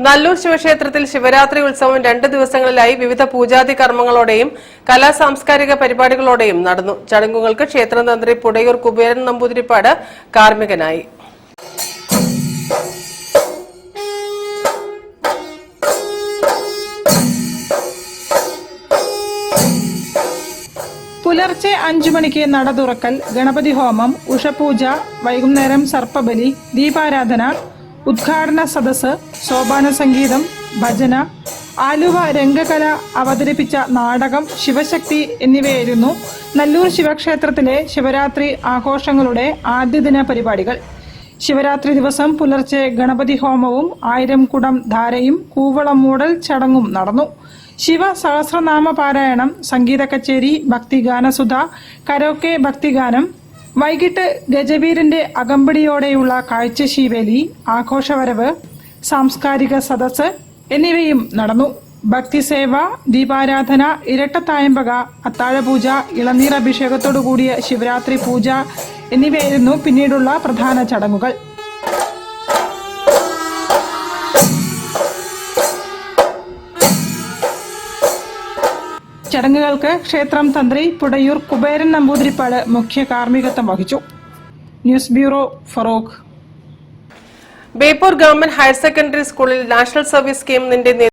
നല്ലൂർ ശിവക്ഷേത്രത്തിൽ ശിവരാത്രി ഉത്സവം 2 ദിവസങ്ങളിലായി വിവിധ പൂജാതി കർമ്മങ്ങളോടെയും കലാസാംസ്കാരിക പരിപാടികളോടെയും നടന്നു. ചടങ്ങുകൾക്ക് ക്ഷേത്രതന്ത്രി പുടയൂർ കുബേരൻ നമ്പൂതിരിപ്പാട് കാർമ്മികനായി. പുലർച്ചെ 5 മണിക്ക് നട തുറക്കൽ, ഗണപതി ഹോമം, ഉഷപൂജ, വൈകുന്നേരം സർപ്പബലി, ദീപാരാധന, ഉദ്ഘാടന സദസ്സ്, സോപാന സംഗീതം, ഭജന, ആലുവ രംഗകല അവതരിപ്പിച്ച നാടകം, ശിവശക്തി എന്നിവയായിരുന്നു നല്ലൂർ ശിവക്ഷേത്രത്തിലെ ശിവരാത്രി ആഘോഷങ്ങളുടെ ആദ്യദിന പരിപാടികൾ. ശിവരാത്രി ദിവസം പുലർച്ചെ ഗണപതി ഹോമവും 1000 കുടം ധാരയും കൂവളം മൂടൽ ചടങ്ങും നടന്നു. ശിവ സഹസ്രനാമ പാരായണം, സംഗീത കച്ചേരി, ഭക്തിഗാനസുധ, കരോക്കെ ഭക്തിഗാനം, വൈകിട്ട് ഗജവീരന്റെ അകമ്പടിയോടെയുള്ള കാഴ്ചശീവേലി, ആഘോഷവരവ്, സാംസ്കാരിക സദസ്സ് എന്നിവയും നടന്നു. ഭക്തിസേവ, ദീപാരാധന, ഇരട്ടത്തായമ്പക, അത്താഴപൂജ, ഇളനീർ അഭിഷേകത്തോടുകൂടിയ ശിവരാത്രി പൂജ എന്നിവയായിരുന്നു പിന്നീടുള്ള പ്രധാന ചടങ്ങുകൾ. ചടങ്ങുകൾക്ക് ക്ഷേത്രം തന്ത്രി പുടയൂർ കുബേരൻ നമ്പൂതിരിപ്പാട് മുഖ്യ കാർമ്മികത്വം വഹിച്ചു. News bureau, Feroke. Beypore government higher secondary സ്കൂളിൽ നാഷണൽ സർവീസ് സ്കീമിന്റെ